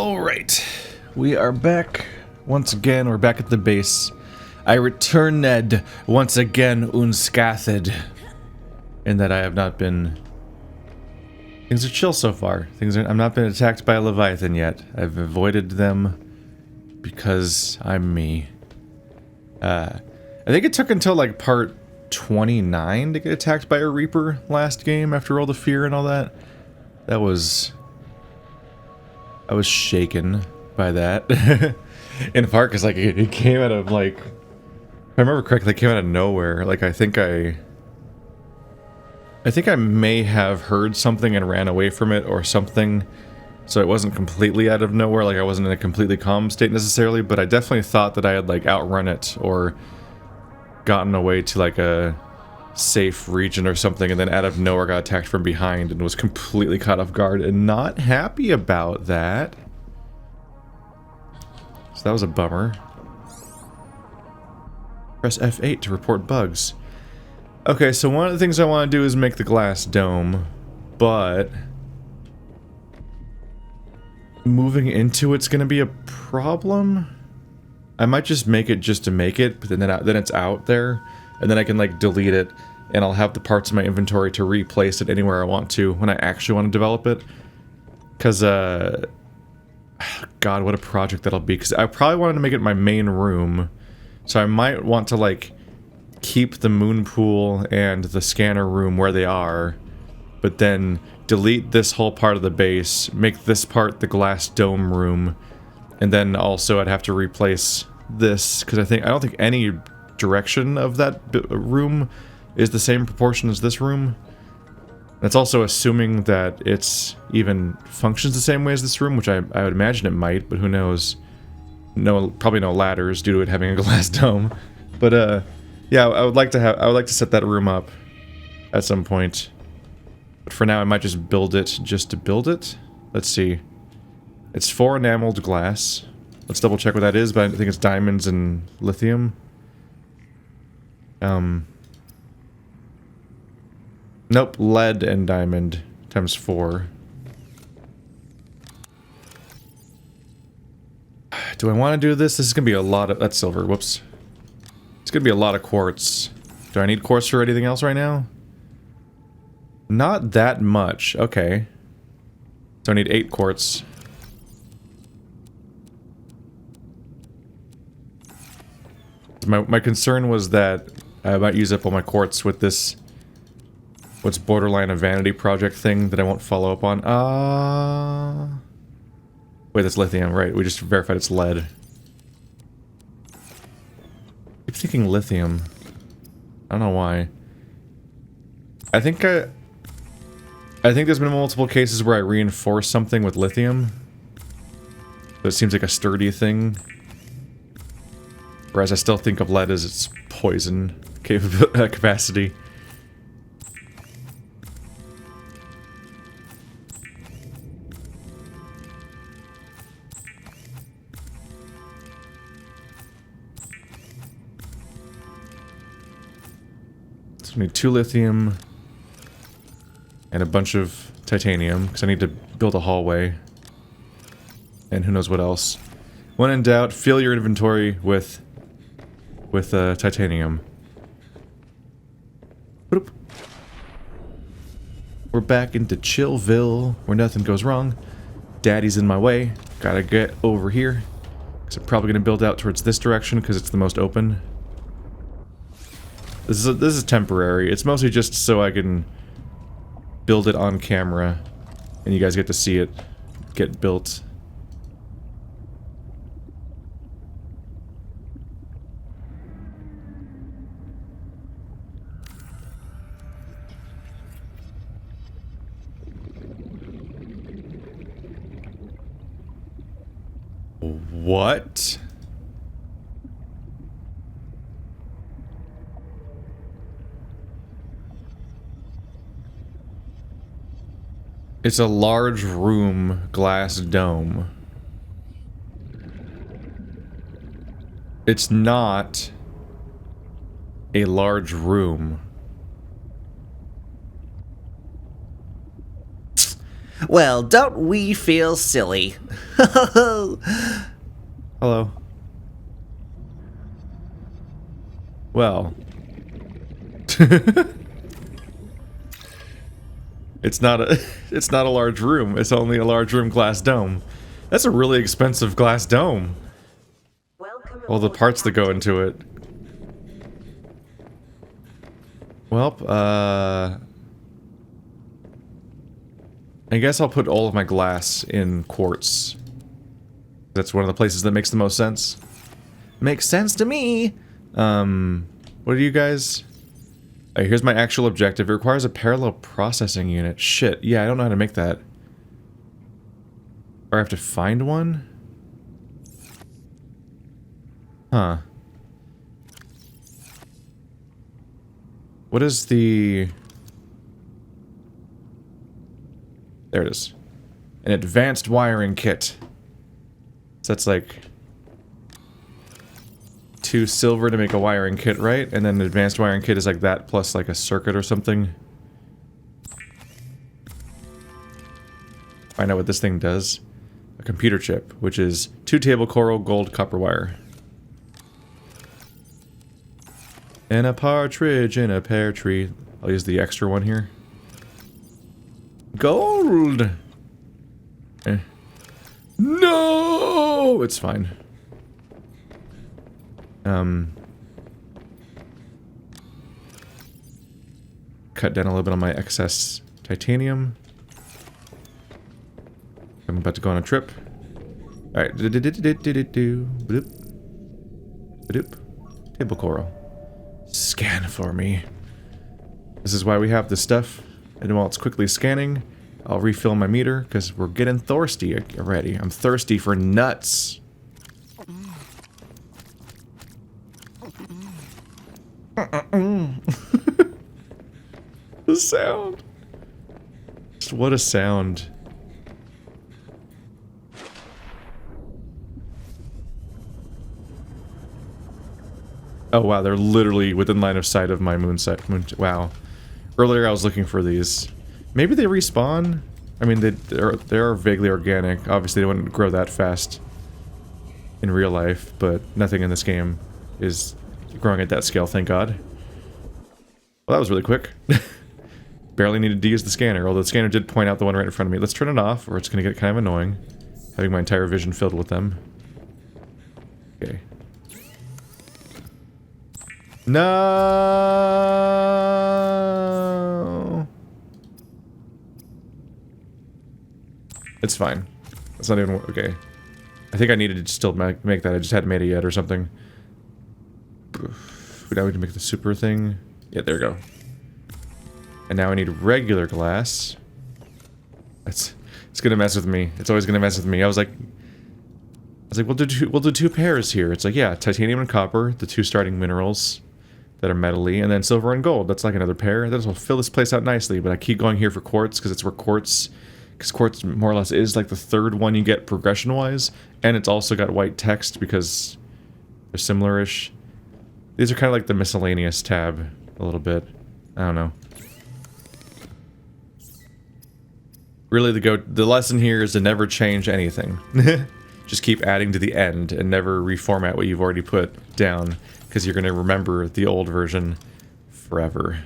Alright, we are back once again. We're back at the base. I returned once again unscathed, in that I have not been... Things are chill so far. I've not been attacked by a Leviathan yet. I've avoided them because I'm me. I think it took until like part 29 to get attacked by a Reaper last game after all the fear and all that. That was... I was shaken by that. In part because like it came out of like... If I remember correctly, it came out of nowhere. Like I think I may have heard something and ran away from it or something. So it wasn't completely out of nowhere, like I wasn't in a completely calm state necessarily, but I definitely thought that I had like outrun it or gotten away to like a safe region or something, and then out of nowhere got attacked from behind and was completely caught off guard and not happy about that. So that was a bummer. Press F8 to report bugs. Okay, so one of the things I want to do is make the glass dome, but moving into it's going to be a problem. I might just make it just to make it, but then it's out there, and then I can like delete it, and I'll have the parts in my inventory to replace it anywhere I want to when I actually want to develop it. Because, God, what a project that'll be. Because I probably wanted to make it my main room, so I might want to like keep the moon pool and the scanner room where they are, but then delete this whole part of the base, make this part the glass dome room, and then also I'd have to replace this, because I don't think any direction of that room is the same proportion as this room. That's also assuming that it's even functions the same way as this room, which I would imagine it might, but who knows. Probably no ladders due to it having a glass dome. But yeah, I would like to set that room up at some point. But for now I might just build it just to build it. Let's see. It's 4 enameled glass. Let's double check what that is, but I think it's diamonds and lithium. Nope, lead and diamond times 4. Do I want to do this? This is going to be a lot of... That's silver, whoops. It's going to be a lot of quartz. Do I need quartz for anything else right now? Not that much, okay. So I need 8 quartz. My concern was that I might use up all my quartz with this... What's borderline a vanity project thing that I won't follow up on. Wait, that's lithium, right. We just verified it's lead. I keep thinking lithium. I don't know why. I think there's been multiple cases where I reinforce something with lithium. But it seems like a sturdy thing. Whereas I still think of lead as its poison capacity. So I need 2 lithium and a bunch of titanium because I need to build a hallway. And who knows what else. When in doubt, fill your inventory with titanium. Boop. We're back into Chillville, where nothing goes wrong. Daddy's in my way. Gotta get over here. So I'm probably gonna build out towards this direction because it's the most open. This is temporary. It's mostly just so I can build it on camera, and you guys get to see it get built. What? It's a large room, glass dome. It's not a large room. Well, don't we feel silly? Hello. Well. It's not a large room. It's only a large room glass dome. That's a really expensive glass dome. All the parts that go into it. Well, I guess I'll put all of my glass in quartz. That's one of the places that makes the most sense. Makes sense to me! What are you guys... Alright, here's my actual objective. It requires a parallel processing unit. Shit, yeah, I don't know how to make that. Or I have to find one? Huh. What is the... There it is. An advanced wiring kit. So that's like... 2 silver to make a wiring kit, right? And then an advanced wiring kit is like that plus like a circuit or something. Find out what this thing does. A computer chip, which is 2 table coral, gold, copper wire. And a partridge in a pear tree. I'll use the extra one here. Gold! No! It's fine. Cut down a little bit on my excess titanium. I'm about to go on a trip. Alright. Table coral. Scan for me. This is why we have this stuff. And while it's quickly scanning, I'll refill my meter, because we're getting thirsty already. I'm thirsty for nuts. The sound. Just what a sound. Oh wow, they're literally within line of sight of my moon. Wow. Earlier I was looking for these. Maybe they respawn? I mean, they are vaguely organic. Obviously they wouldn't grow that fast in real life, but nothing in this game is growing at that scale, thank God. Well, that was really quick. Barely needed to use the scanner, although the scanner did point out the one right in front of me. Let's turn it off, or it's going to get kind of annoying, having my entire vision filled with them. Okay. No. It's fine. It's not even okay. I think I needed to still make that. I just hadn't made it yet or something. Now we need to make the super thing. Yeah, there we go. And now I need regular glass. It's gonna mess with me. It's always gonna mess with me. I was like, we'll do 2 pairs here. It's like, yeah, titanium and copper, the 2 starting minerals that are metally, and then silver and gold. That's like another pair. This will fill this place out nicely, but I keep going here for quartz because it's where quartz more or less is like the 3rd one you get progression-wise, and it's also got white text because they're similar-ish. These are kind of like the miscellaneous tab, a little bit. I don't know. Really, the lesson here is to never change anything. Just keep adding to the end and never reformat what you've already put down, because you're going to remember the old version forever.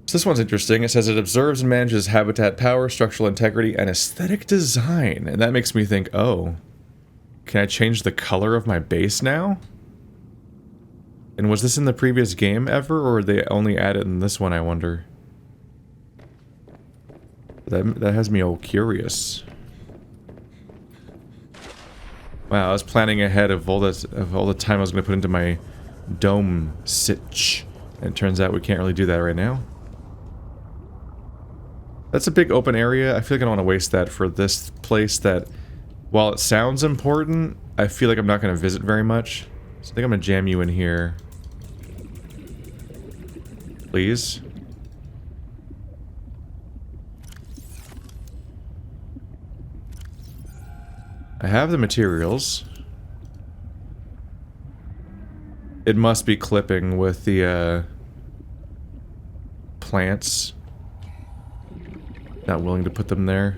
So this one's interesting. It says it observes and manages habitat power, structural integrity, and aesthetic design. And that makes me think, oh, can I change the color of my base now? And was this in the previous game ever, or they only added in this one, I wonder? That has me all curious. Wow, I was planning ahead of all the time I was going to put into my dome sitch, and it turns out we can't really do that right now. That's a big open area. I feel like I don't want to waste that for this place that, while it sounds important, I feel like I'm not going to visit very much. So I think I'm going to jam you in here. Please. I have the materials. It must be clipping with the plants. Not willing to put them there.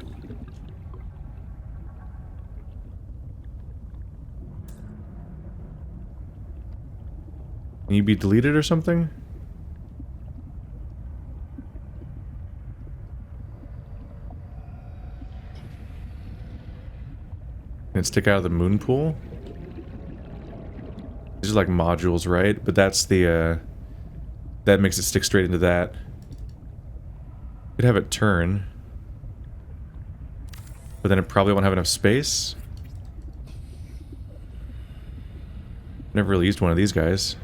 Can you be deleted or something? Can it stick out of the moon pool? These are like modules, right? But that's the, that makes it stick straight into that. Could have it turn. But then it probably won't have enough space. Never really used one of these guys.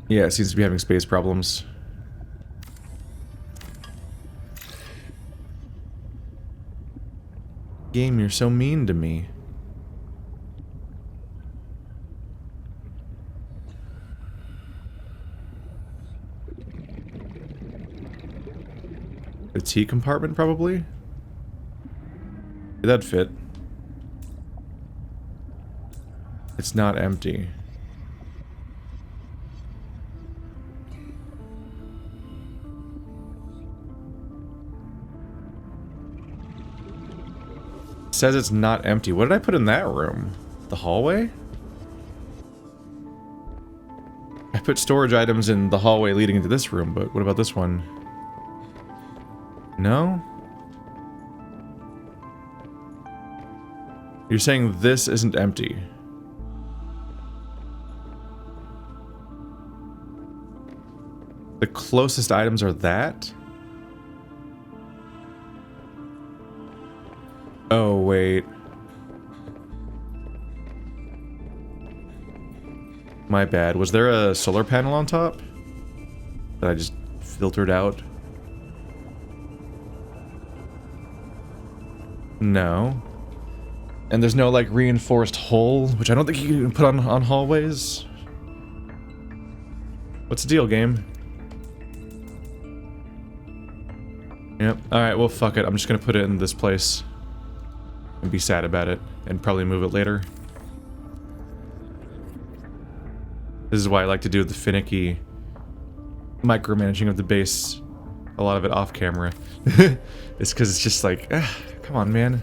Yeah, it seems to be having space problems. Game, you're so mean to me. A tea compartment, probably? That'd fit. It's not empty. It says it's not empty. What did I put in that room? The hallway? I put storage items in the hallway leading into this room, but what about this one? No? You're saying this isn't empty? The closest items are that? Oh, wait. My bad. Was there a solar panel on top that I just filtered out? No. And there's no, like, reinforced hull, which I don't think you can put on hallways. What's the deal, game? Yep. Alright, well, fuck it. I'm just gonna put it in this place. And be sad about it. And probably move it later. This is why I like to do the finicky micromanaging of the base. A lot of it off camera. It's because it's just like, come on, man.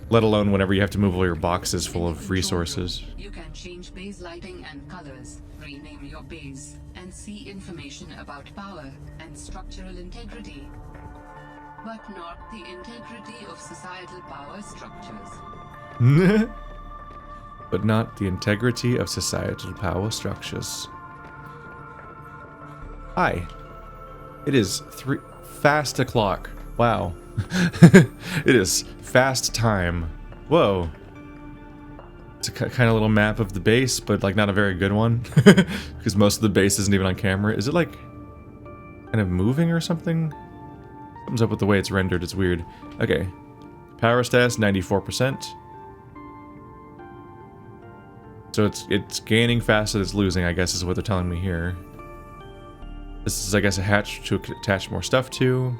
Let alone whenever you have to move all your boxes full of resources. You can change base lighting and colors, rename your base, and see information about power and structural integrity. But not the integrity of societal power structures. But not the integrity of societal power structures. Hi. It is fast o'clock. Wow. It is fast time. Whoa. It's a kind of little map of the base, but like not a very good one. Because most of the base isn't even on camera. Is it like kind of moving or something? Something's up with the way it's rendered. It's weird. Okay. Power stats, 94%. So it's gaining faster than it's losing, I guess is what they're telling me here. This is, I guess, a hatch to attach more stuff to.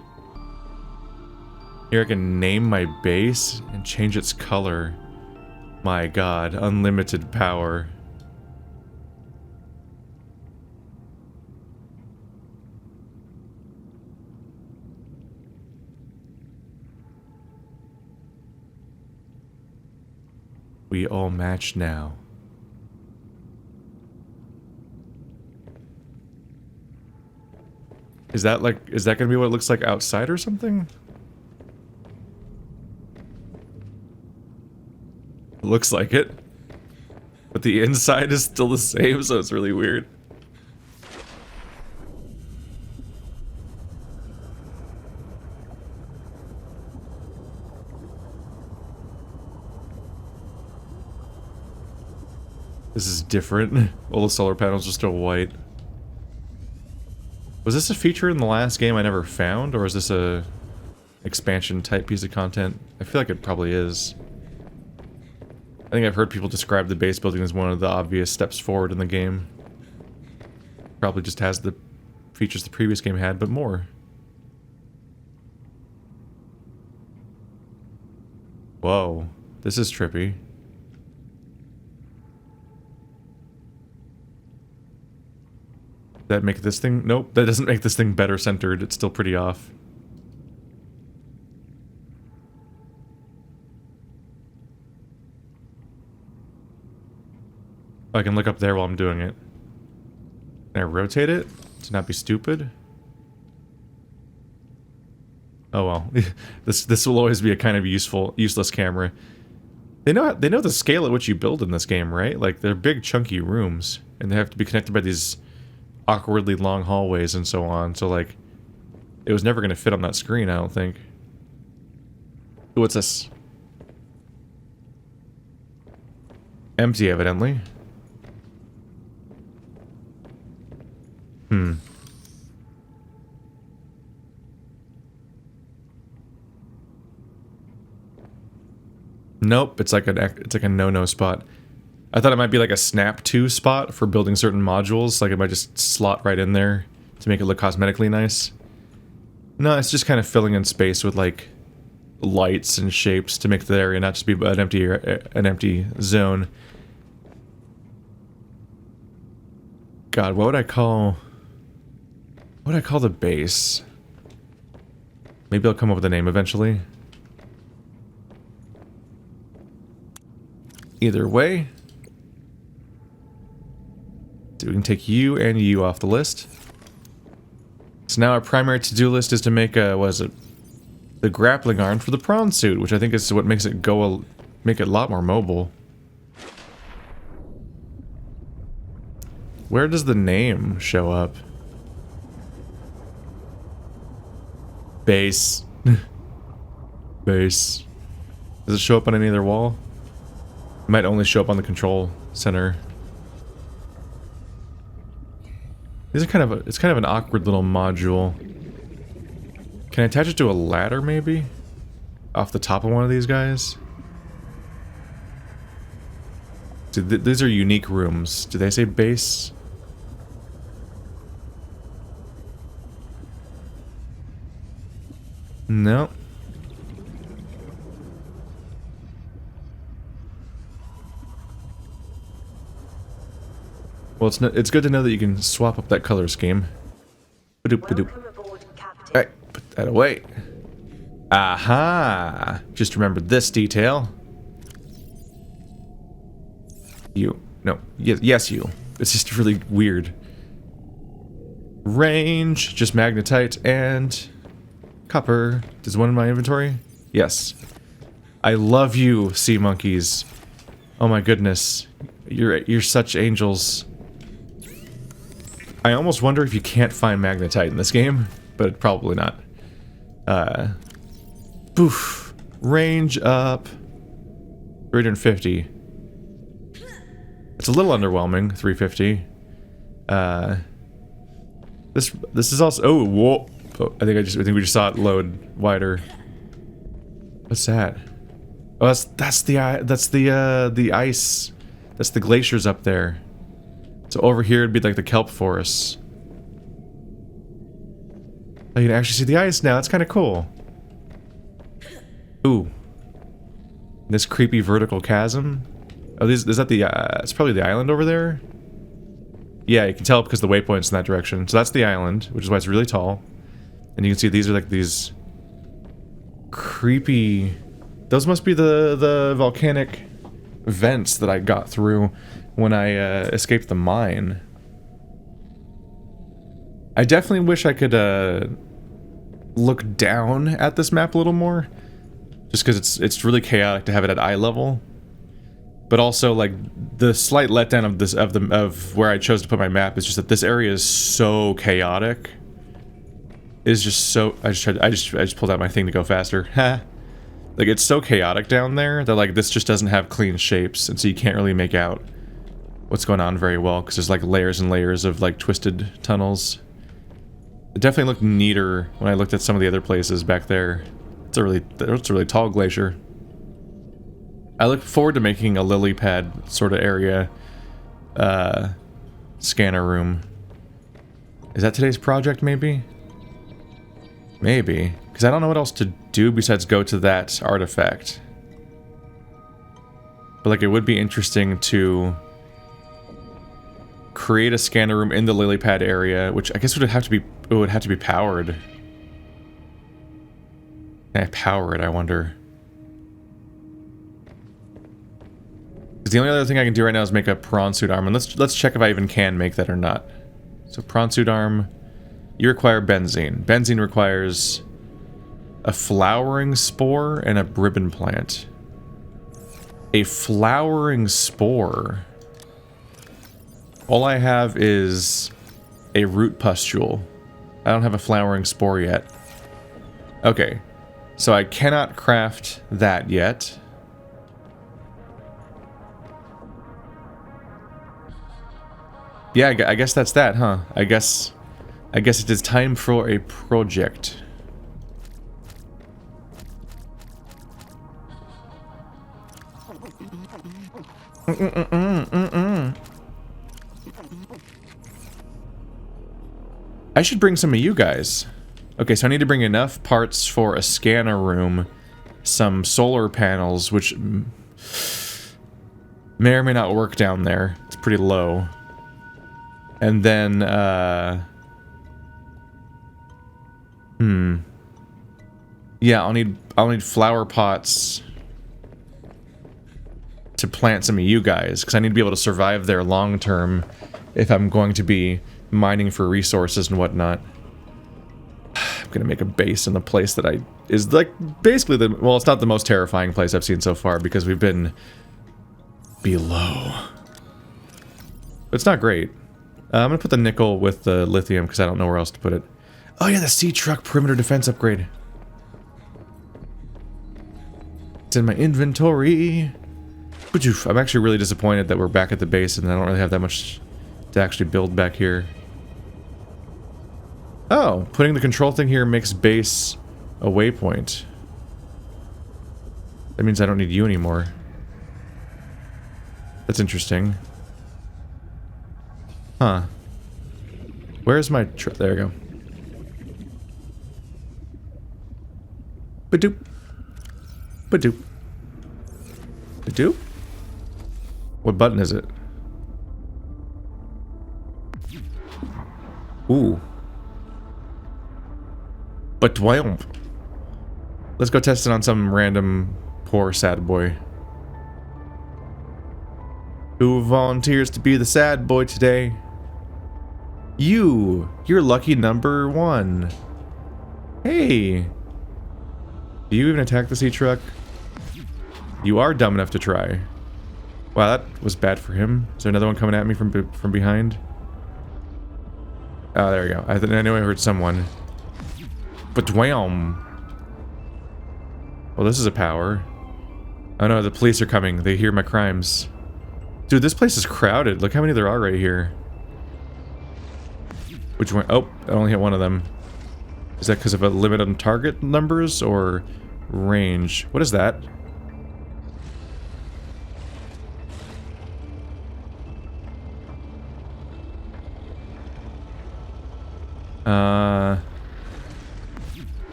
Here I can name my base and change its color. My god, unlimited power. We all match now. Is that gonna be what it looks like outside or something? Looks like it. But the inside is still the same, so it's really weird. This is different. All the solar panels are still white. Was this a feature in the last game I never found, or is this a expansion type piece of content? I feel like it probably is. I think I've heard people describe the base building as one of the obvious steps forward in the game. Probably just has the features the previous game had, but more. Whoa, this is trippy. That make this thing... Nope, that doesn't make this thing better centered. It's still pretty off. I can look up there while I'm doing it. Can I rotate it to not be stupid? Oh well. This will always be a kind of useless camera. They know the scale at which you build in this game, right? Like, they're big chunky rooms, and they have to be connected by these awkwardly long hallways and so on. So like, it was never going to fit on that screen, I don't think. Ooh, what's this? Empty, evidently. Nope, it's like a no-no spot. I thought it might be like a snap to spot for building certain modules, like it might just slot right in there to make it look cosmetically nice. No, it's just kind of filling in space with like lights and shapes to make the area not just be an empty zone. God, what would I call the base? Maybe I'll come up with a name eventually. Either way, so we can take you and you off the list. So now our primary to-do list is to make a, what is it? The grappling arm for the prawn suit, which I think is what makes it make it a lot more mobile. Where does the name show up? Base. Base. Does it show up on any other wall? It might only show up on the control center. These are it's kind of an awkward little module. Can I attach it to a ladder, maybe? Off the top of one of these guys? So these are unique rooms. Do they say base? No. Well, it's good to know that you can swap up that color scheme. Alright, put that away. Aha! Just remember this detail. You. No. Yes, you. It's just really weird. Range, just magnetite and copper. There's one in my inventory? Yes. I love you, sea monkeys. Oh my goodness. You're such angels. I almost wonder if you can't find magnetite in this game, but probably not. Boof. Range up. 350. It's a little underwhelming, 350. This is also... Oh, whoa. Oh, I think we just saw it load wider. What's that? Oh, that's the ice. That's the glaciers up there. So over here it'd be like the kelp forests. Oh, you can actually see the ice now. That's kind of cool. Ooh. This creepy vertical chasm. Oh, is that the, it's probably the island over there? Yeah, you can tell because the waypoint's in that direction. So that's the island, which is why it's really tall. And you can see these are like these creepy... Those must be the volcanic vents that I got through when I escaped the mine. I definitely wish I could look down at this map a little more. Just because it's really chaotic to have it at eye level. But also, like, the slight letdown of where I chose to put my map is just that this area is so chaotic. It is just so... I just pulled out my thing to go faster. Ha! Like, it's so chaotic down there that, like, this just doesn't have clean shapes, and so you can't really make out what's going on very well, because there's, like, layers and layers of, like, twisted tunnels. It definitely looked neater when I looked at some of the other places back there. It's a really tall glacier. I look forward to making a lily pad sort of area scanner room. Is that today's project, maybe? Maybe. Because I don't know what else to do besides go to that artifact. But, like, it would be interesting to create a scanner room in the lily pad area, which I guess would have to be powered. Can I power it, I wonder? Because the only other thing I can do right now is make a prawn suit arm, and let's check if I even can make that or not. So prawn suit arm, you require benzene. Benzene requires a flowering spore and a ribbon plant. A flowering spore. All I have is a root pustule. I don't have a flowering spore yet. Okay, so I cannot craft that yet. Yeah, I guess that's that, huh? I guess it is time for a project. I should bring some of you guys. Okay, so I need to bring enough parts for a scanner room, some solar panels, which may or may not work down there. It's pretty low. And then, yeah, I'll need flower pots to plant some of you guys, because I need to be able to survive there long term if I'm going to be mining for resources and whatnot. I'm gonna make a base in the place that is like basically well, it's not the most terrifying place I've seen so far because we've been below. But it's not great. I'm gonna put the nickel with the lithium because I don't know where else to put it. Oh yeah, the sea truck perimeter defense upgrade. It's in my inventory. I'm actually really disappointed that we're back at the base and I don't really have that much to actually build back here. Oh, putting the control thing here makes base a waypoint. That means I don't need you anymore. That's interesting. Huh. Where's my there we go. Badoop. Badoop. Badoop? What button is it? Ooh. But biome. Let's go test it on some random poor sad boy. Who volunteers to be the sad boy today? You're lucky number 1. Hey. Do you even attack the sea truck? You are dumb enough to try. Wow, that was bad for him. Is there another one coming at me from behind? Oh, there we go. I know I heard someone. But wham! Well, this is a power. Oh no, the police are coming. They hear my crimes. Dude, this place is crowded. Look how many there are right here. Which one? Oh, I only hit one of them. Is that because of a limit on target numbers or range? What is that?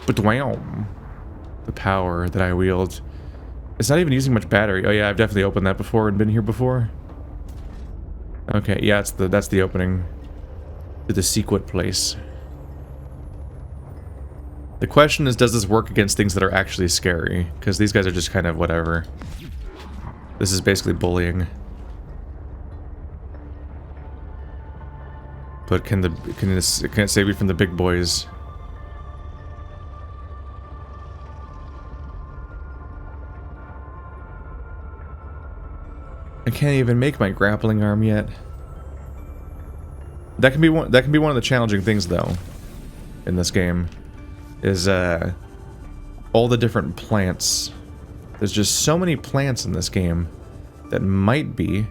But wham! The power that I wield. It's not even using much battery. Oh yeah, I've definitely opened that before and been here before. Okay, yeah, that's the opening to the secret place. The question is, does this work against things that are actually scary? Because these guys are just kind of whatever. This is basically bullying. But can it save me from the big boys? I can't even make my grappling arm yet. That can be one of the challenging things though in this game is all the different plants. There's just so many plants in this game that might be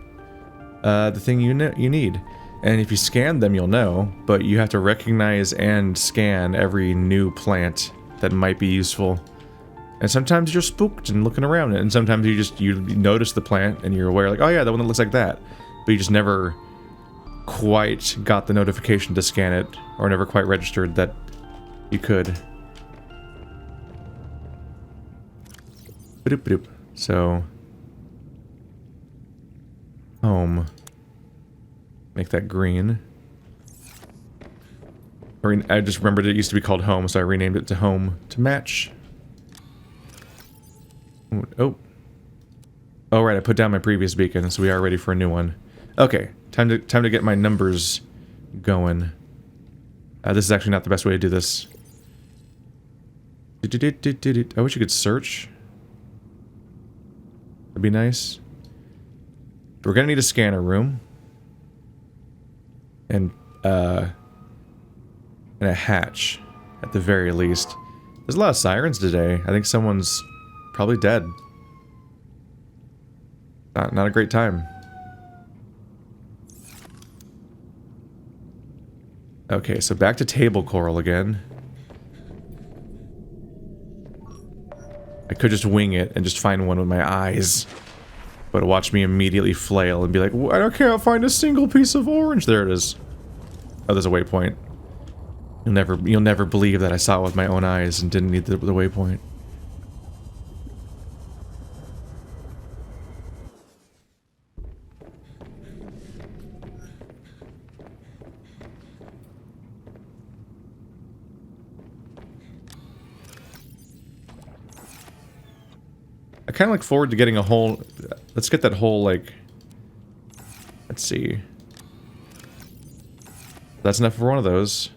the thing you need. And if you scan them, you'll know, but you have to recognize and scan every new plant that might be useful. And sometimes you're spooked and looking around it, and sometimes you notice the plant and you're aware, like, oh yeah, the one that looks like that. But you just never quite got the notification to scan it, or never quite registered that you could. Ba-doop-ba-doop. So, home. Make that green. I just remembered it used to be called home, so I renamed it to home to match. Oh. Oh, right, I put down my previous beacon, so we are ready for a new one. Okay, time to get my numbers going. This is actually not the best way to do this. I wish you could search. That'd be nice. We're gonna need a scanner room. And a hatch, at the very least. There's a lot of sirens today. I think someone's probably dead. Not a great time. Okay, so back to table coral again. I could just wing it and just find one with my eyes. But watch me immediately flail and be like, I can't find a single piece of orange. There it is. Oh, there's a waypoint. You'll never believe that I saw it with my own eyes and didn't need the waypoint. I kind of look forward to getting a whole... Let's get that whole, like... Let's see. That's enough for one of those.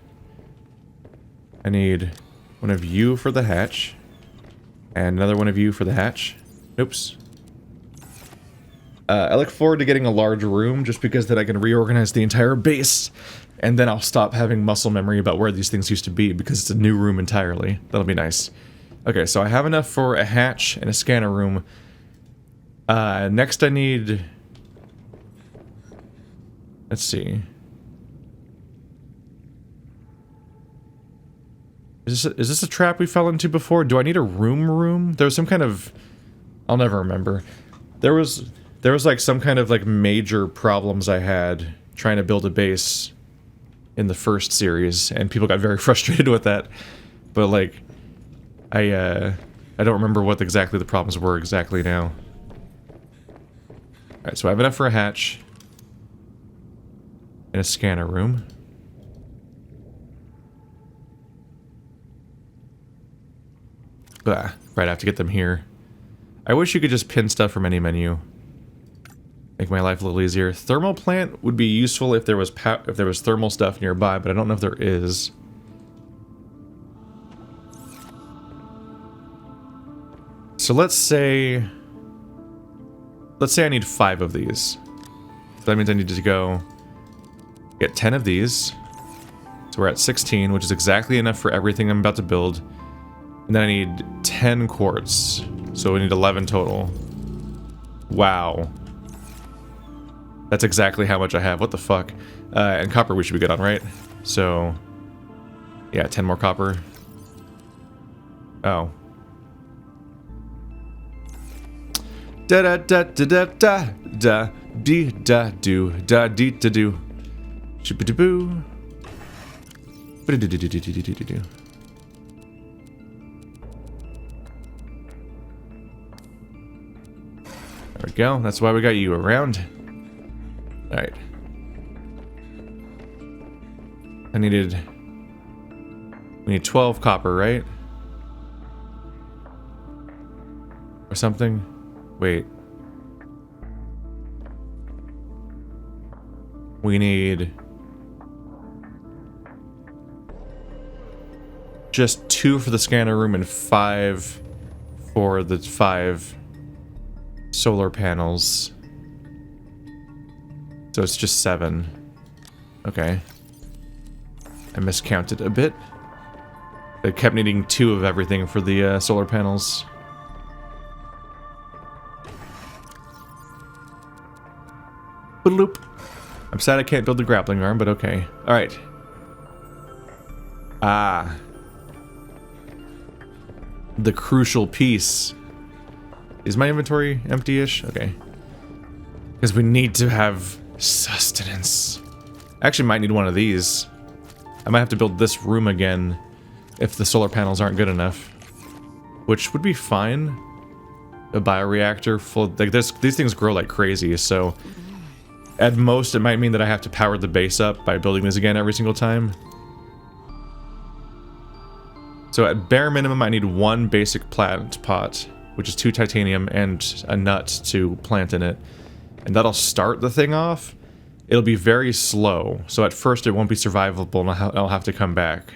I need one of you for the hatch. And another one of you for the hatch. Oops. I look forward to getting a large room, just because then I can reorganize the entire base. And then I'll stop having muscle memory about where these things used to be, because it's a new room entirely. That'll be nice. Okay, so I have enough for a hatch and a scanner room. Next I need... Let's see. Is this a trap we fell into before? Do I need a room? There was some kind of... I'll never remember. There was like some kind of like major problems I had trying to build a base in the first series, and people got very frustrated with that. But like... I don't remember what exactly the problems were exactly now. Alright, so I have enough for a hatch. And a scanner room. Right, I have to get them here. I wish you could just pin stuff from any menu. Make my life a little easier. Thermal plant would be useful if there was thermal stuff nearby, but I don't know if there is. So let's say I need 5 of these. So that means I need to go get 10 of these. So we're at 16, which is exactly enough for everything I'm about to build. And then I need 10 quartz. So we need 11 total. Wow. That's exactly how much I have. What the fuck? And copper we should be good on, right? So... yeah, 10 more copper. Oh. Da da da da da da da dee da do da dee da do shibby boo. There we go. That's why we got you around. All right. We need 12 copper, right? Or something. Wait. We need just 2 for the scanner room and 5 for the 5 solar panels. So it's just 7. Okay. I miscounted a bit. I kept needing 2 of everything for the solar panels. Bloop. I'm sad I can't build the grappling arm, but okay. Alright. Ah. The crucial piece. Is my inventory empty-ish? Okay. Because we need to have sustenance. I actually might need one of these. I might have to build this room again if the solar panels aren't good enough. Which would be fine. A bioreactor full... like this, these things grow like crazy, so... At most, it might mean that I have to power the base up by building this again every single time. So at bare minimum, I need one basic plant pot, which is 2 titanium and a nut to plant in it. And that'll start the thing off. It'll be very slow, so at first it won't be survivable and I'll have to come back.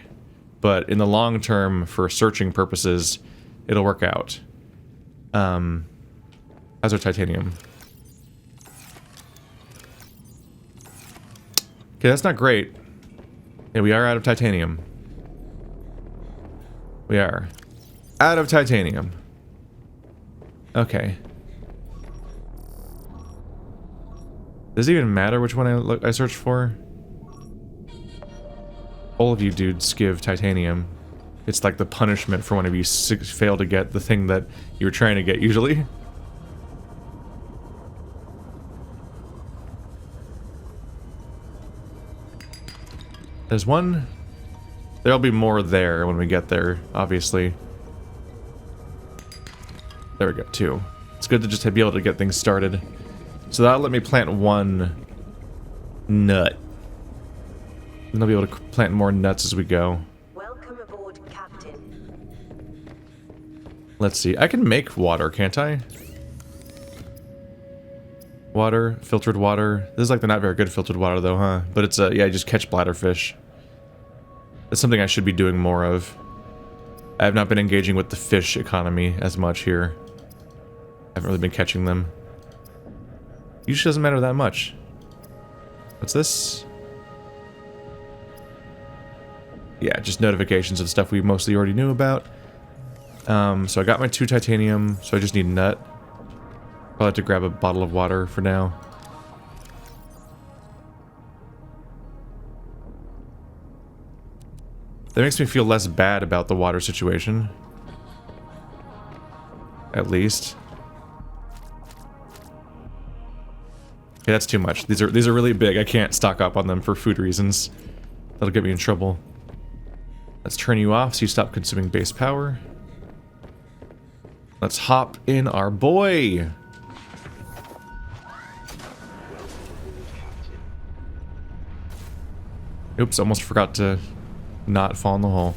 But in the long term, for searching purposes, it'll work out. How's our titanium? Okay, that's not great. Yeah, we are out of titanium. We are out of titanium. Okay. Does it even matter which one I searched for? All of you dudes give titanium. It's like the punishment for when you fail to get the thing that you were trying to get usually. There's one. There'll be more there when we get there, obviously. There we go, 2. It's good to just be able to get things started. So that'll let me plant 1 nut. And I'll be able to plant more nuts as we go. Welcome aboard, Captain. Let's see. I can make water, can't I? Water, filtered water. This is like the not very good filtered water though, huh? But it's, yeah, you just catch bladderfish. That's something I should be doing more of. I have not been engaging with the fish economy as much here. I haven't really been catching them. Usually doesn't matter that much. What's this? Yeah, just notifications of stuff we mostly already knew about. So I got my 2 titanium, so I just need nut. I'll have to grab a bottle of water for now. That makes me feel less bad about the water situation. At least. Okay, that's too much. These are really big. I can't stock up on them for food reasons. That'll get me in trouble. Let's turn you off so you stop consuming base power. Let's hop in our boy. Oops, almost forgot to not fall in the hole.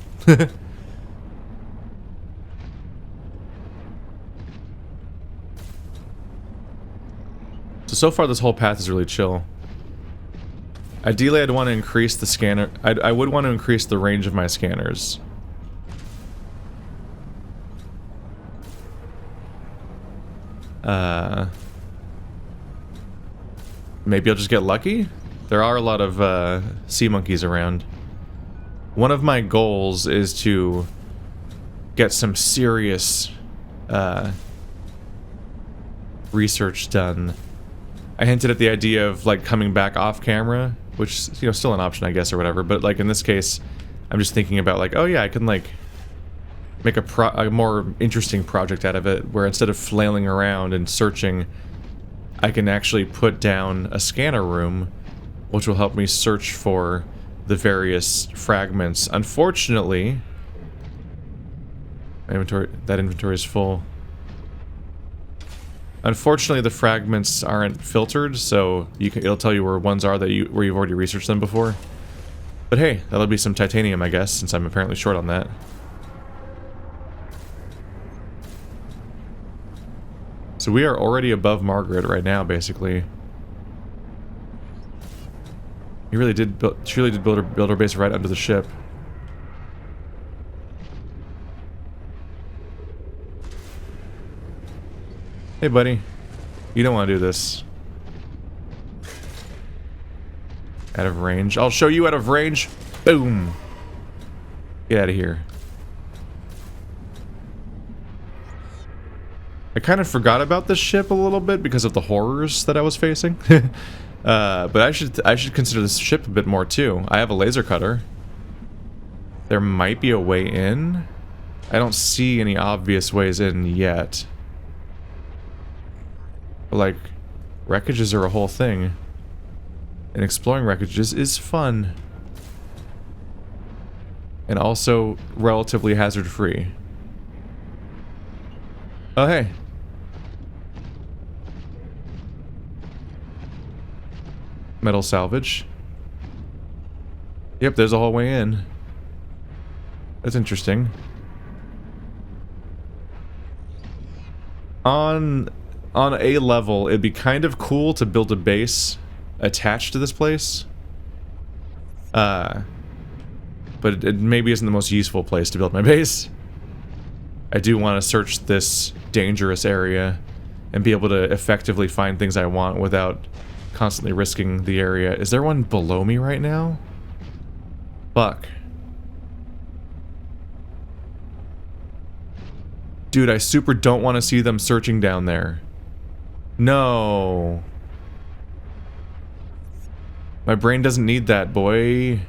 So far this whole path is really chill. Ideally I'd want to increase the scanner. I would want to increase the range of my scanners. Maybe I'll just get lucky? There are a lot of sea monkeys around. One of my goals is to get some serious research done. I hinted at the idea of like coming back off camera, which, you know, still an option I guess or whatever, but like in this case I'm just thinking about like, oh yeah, I can like make a more interesting project out of it, where instead of flailing around and searching, I can actually put down a scanner room which will help me search for the various fragments. Unfortunately, that inventory is full. Unfortunately, the fragments aren't filtered, so it'll tell you where ones are where you've already researched them before. But hey, that'll be some titanium, I guess, since I'm apparently short on that. So we are already above Margaret right now, basically. She really did build her base right under the ship. Hey, buddy. You don't want to do this. Out of range. I'll show you out of range. Boom. Get out of here. I kind of forgot about this ship a little bit because of the horrors that I was facing. But I should consider this ship a bit more too. I have a laser cutter. There might be a way in. I don't see any obvious ways in yet. But like, wreckages are a whole thing. And exploring wreckages is fun. And also relatively hazard-free. Oh, hey. Metal salvage. Yep, there's a whole way in. That's interesting. On a level, it'd be kind of cool to build a base attached to this place. But it maybe isn't the most useful place to build my base. I do want to search this dangerous area and be able to effectively find things I want without constantly risking the area. Is there one below me right now? Fuck. Dude, I super don't want to see them searching down there. No. My brain doesn't need that, boy.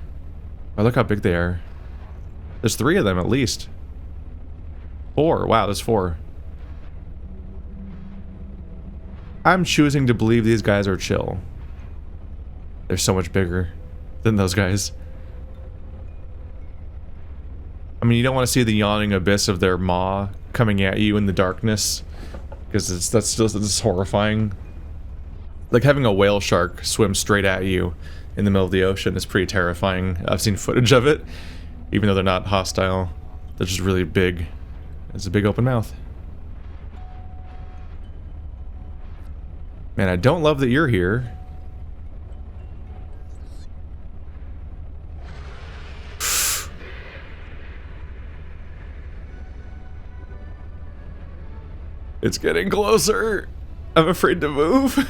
Oh, look how big they are. There's 3 of them at least. 4. Wow, there's 4. I'm choosing to believe these guys are chill. They're so much bigger than those guys. I mean, you don't want to see the yawning abyss of their maw coming at you in the darkness, because that's horrifying. Like having a whale shark swim straight at you in the middle of the ocean is pretty terrifying. I've seen footage of it, even though they're not hostile. They're just really big. It's a big open mouth. Man, I don't love that you're here. It's getting closer. I'm afraid to move.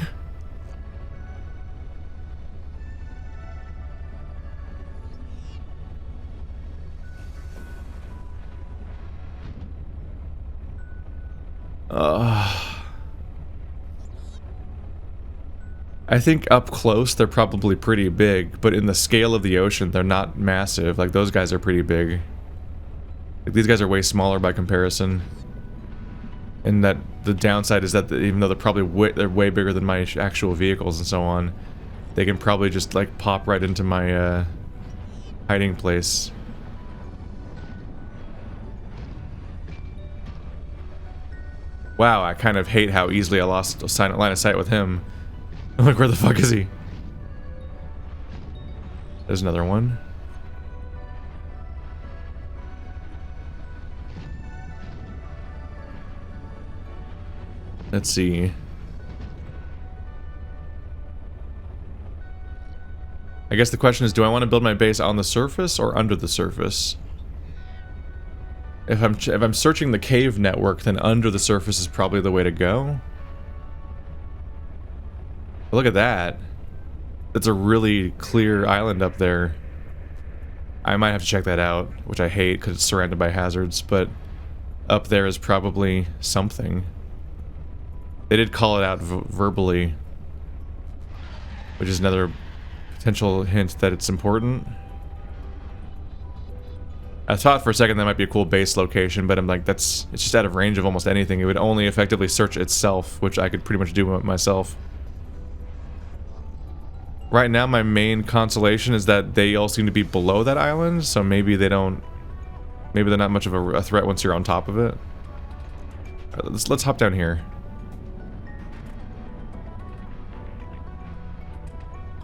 I think up close they're probably pretty big, but in the scale of the ocean they're not massive. Like those guys are pretty big. Like these guys are way smaller by comparison. And that the downside is that even though they're way bigger than my actual vehicles and so on, they can probably just like pop right into my hiding place. Wow, I kind of hate how easily I lost a line of sight with him. Like, where the fuck is he? There's another one. Let's see. I guess the question is, do I want to build my base on the surface or under the surface? If I'm searching the cave network, then under the surface is probably the way to go. But look at that. That's a really clear island up there. I might have to check that out, which I hate because it's surrounded by hazards, but up there is probably something. They did call it out verbally, which is another potential hint that it's important. I thought for a second that might be a cool base location, but I'm like, it's just out of range of almost anything. It would only effectively search itself, which I could pretty much do myself. Right now, my main consolation is that they all seem to be below that island, so maybe they're not much of a threat once you're on top of it. Let's hop down here.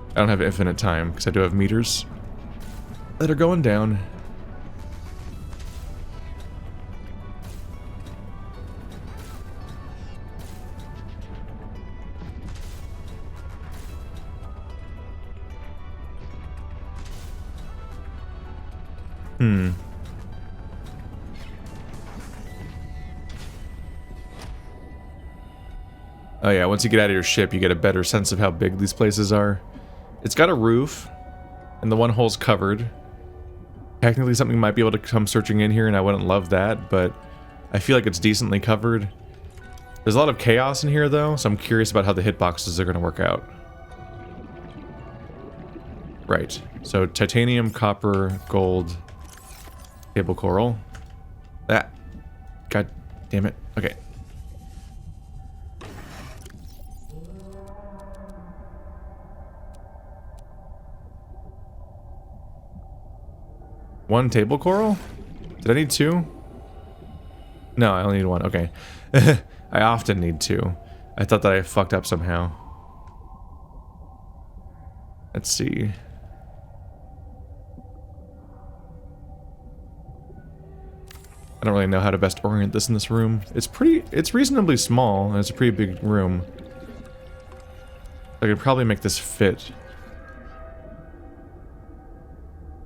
I don't have infinite time, because I do have meters that are going down. Oh yeah, once you get out of your ship, you get a better sense of how big these places are. It's got a roof, and the one hole's covered. Technically something might be able to come searching in here, and I wouldn't love that, but I feel like it's decently covered. There's a lot of chaos in here, though, so I'm curious about how the hitboxes are going to work out. Right. So, titanium, copper, gold, table coral. That. God damn it. Okay. One table coral? Did I need 2? No, I only need 1. Okay. I often need 2. I thought that I fucked up somehow. Let's see. I don't really know how to best orient this in this room. It's reasonably small, and it's a pretty big room. I could probably make this fit.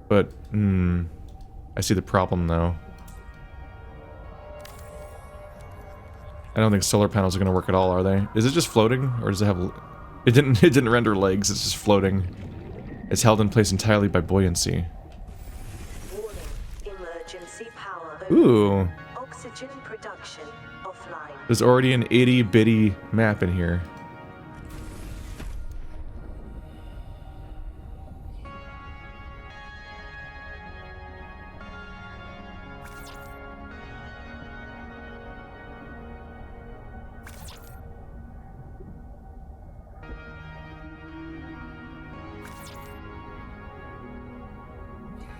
But, I see the problem though. I don't think solar panels are gonna work at all, are they? Is it just floating, or does it have... It didn't render legs, it's just floating. It's held in place entirely by buoyancy. Warning. Emergency power. Ooh. Oxygen production offline. There's already an itty-bitty map in here.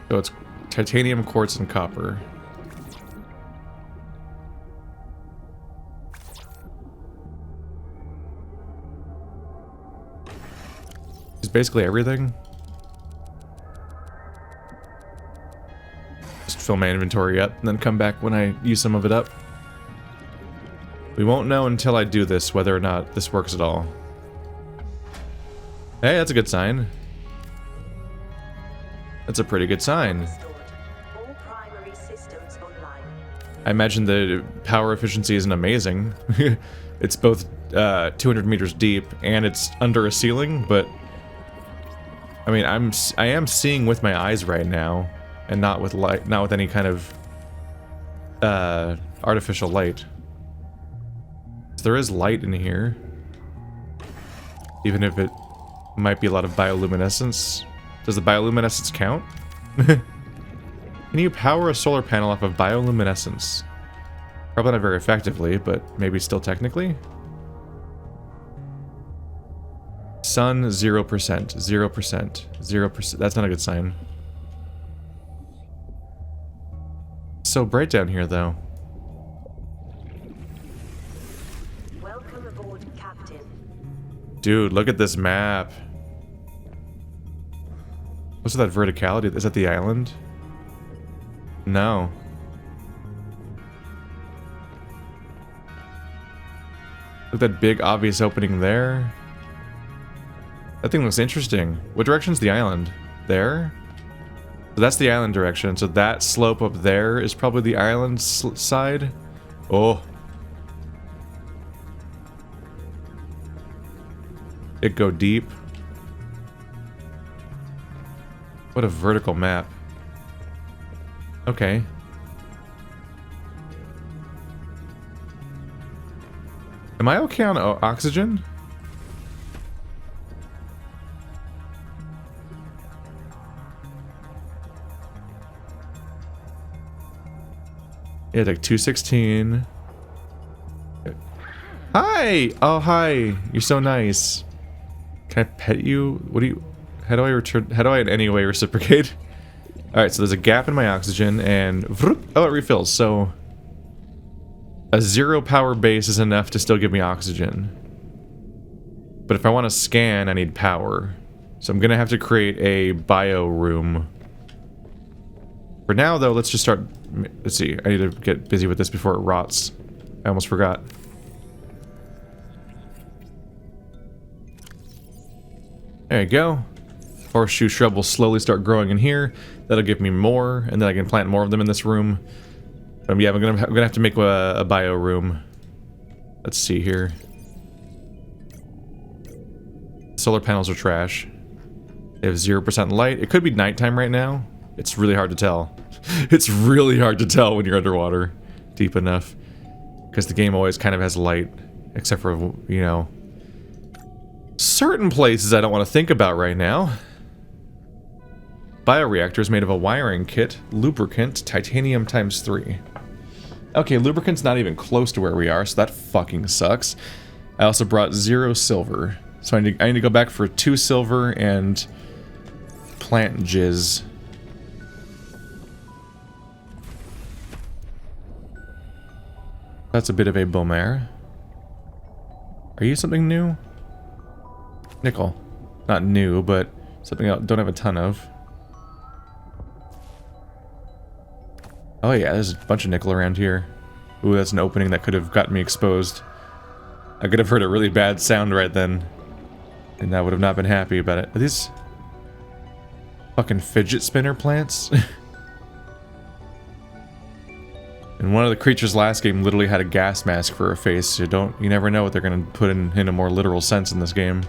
So it's titanium, quartz, and copper. It's basically everything. Just fill my inventory up and then come back when I use some of it up. We won't know until I do this whether or not this works at all. Hey, that's a good sign. That's a pretty good sign. All primary systems online. I imagine the power efficiency isn't amazing. It's both 200 meters deep and it's under a ceiling, but I mean, I am seeing with my eyes right now, and not with light, not with any kind of artificial light. So there is light in here, even if it might be a lot of bioluminescence. Does the bioluminescence count? Can you power a solar panel off of bioluminescence? Probably not very effectively, but maybe still technically? Sun, 0%, 0%, 0%. That's not a good sign. So bright down here, though. Welcome aboard, Captain. Dude, look at this map. What's that verticality? Is that the island? No. Look at that big obvious opening there. That thing looks interesting. What direction's the island? There? So that's the island direction. So that slope up there is probably the island side. Oh. It go deep. What a vertical map. Okay. Am I okay on oxygen? Yeah, like 216. Hi! Oh, hi. You're so nice. Can I pet you? What do you... How do I return... How do I in any way reciprocate? Alright, so there's a gap in my oxygen, and... Oh, it refills, so... A 0 power base is enough to still give me oxygen. But if I want to scan, I need power. So I'm gonna have to create a bio room. For now, though, let's just start... Let's see, I need to get busy with this before it rots. I almost forgot. There you go. Horseshoe shrub will slowly start growing in here. That'll give me more, and then I can plant more of them in this room. Yeah, I'm gonna have to make a bio room. Let's see here. Solar panels are trash. They have 0% light. It could be nighttime right now. It's really hard to tell. It's really hard to tell when you're underwater deep enough, because the game always kind of has light, except for, you know, certain places I don't want to think about right now. Bioreactor is made of a wiring kit, lubricant, titanium ×3. Okay, lubricant's not even close to where we are, so that fucking sucks. I also brought 0 silver, so I need to go back for 2 silver and plant jizz. That's a bit of a boomer. Are you something new? Nickel. Not new, but Something I don't have a ton of. Oh yeah, there's a bunch of nickel around here. Ooh, that's an opening that could have gotten me exposed. I could have heard a really bad sound right then. And I would have not been happy about it. Are these fucking fidget spinner plants? And one of the creatures last game literally had a gas mask for a face. So you never know what they're gonna put in a more literal sense in this game.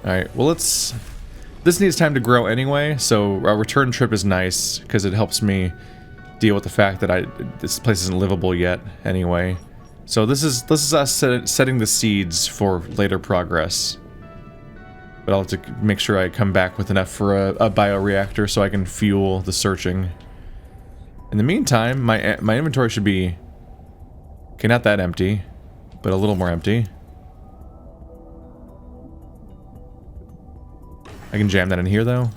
Alright, well this needs time to grow anyway, so our return trip is nice, because it helps me deal with the fact that this place isn't livable yet, anyway. So this is us setting the seeds for later progress. But I'll have to make sure I come back with enough for a bioreactor so I can fuel the searching. In the meantime, my inventory should be... okay, not that empty, but a little more empty. I can jam that in here, though.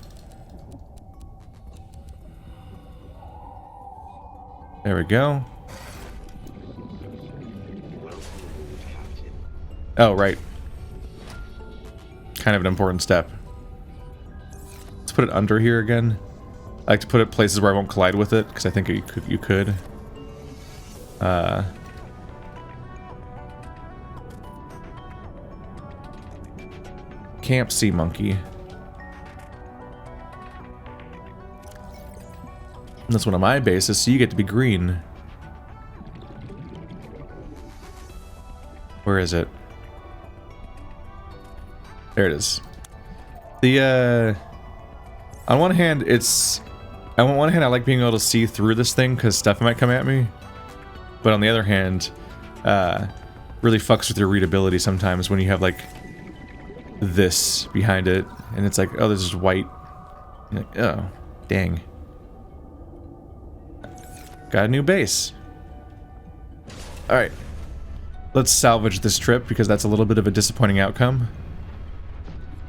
There we go. Oh, right. Kind of an important step. Let's put it under here again. I like to put it places where I won't collide with it, because I think you could. Camp Sea Monkey. And that's one of my bases, so you get to be green. Where is it? There it is. The, on one hand, on one hand, I like being able to see through this thing, because stuff might come at me. But on the other hand, really fucks with your readability sometimes when you have, like, this behind it, and it's like, oh, this is white. You're like, oh, dang. Got a new base. Alright. Let's salvage this trip, because that's a little bit of a disappointing outcome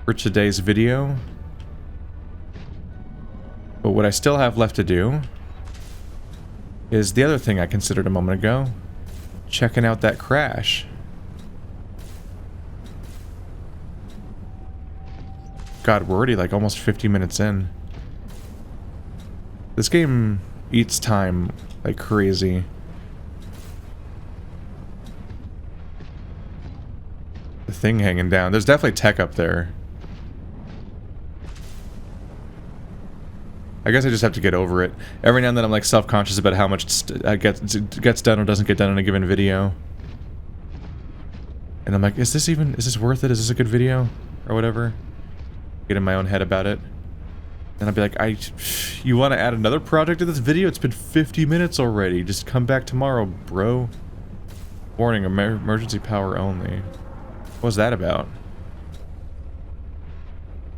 for today's video. But what I still have left to do is the other thing I considered a moment ago. Checking out that crash. God, we're already like almost 50 minutes in. This game eats time like crazy. The thing hanging down. There's definitely tech up there. I guess I just have to get over it. Every now and then I'm like self-conscious about how much gets done or doesn't get done in a given video. And I'm like, is this worth it? Is this a good video? Or whatever. Get in my own head about it. And I'll be like, you want to add another project to this video? It's been 50 minutes already. Just come back tomorrow, bro. Warning, emergency power only. What was that about?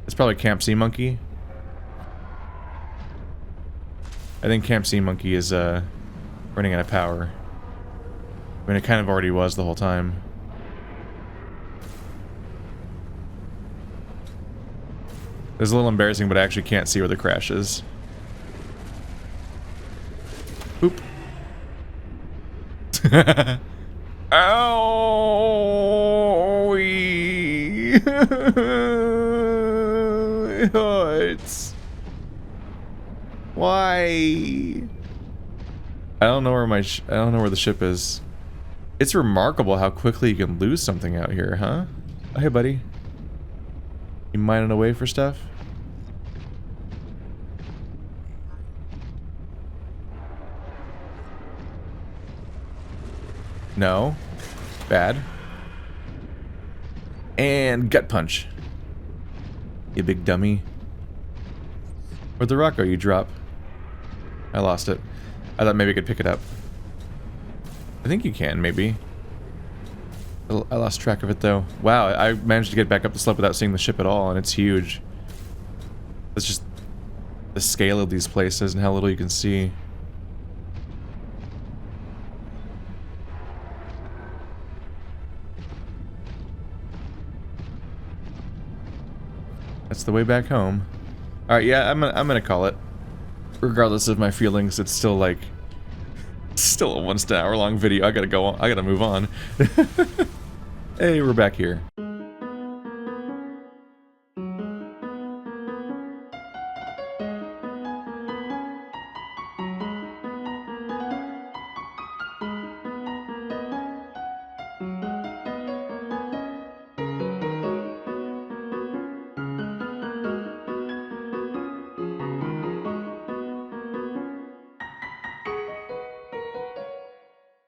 It's probably Camp Sea Monkey. I think Camp Sea Monkey is running out of power. I mean, it kind of already was the whole time. It's a little embarrassing, but I actually can't see where the crash is. Oop. Ow! It hurts. Why? I don't know where I don't know where the ship is. It's remarkable how quickly you can lose something out here, huh? Oh, hey, buddy. You mining away for stuff? No. Bad. And gut punch. You big dummy. Where'd the rock go you drop? I lost it. I thought maybe I could pick it up. I think you can, maybe. I lost track of it, though. Wow, I managed to get back up the slope without seeing the ship at all, and it's huge. It's just the scale of these places and how little you can see. That's the way back home. Alright, yeah, I'm gonna call it. Regardless of my feelings, it's still like Still a 1 hour long video. I gotta go on. I gotta move on. Hey, we're back here.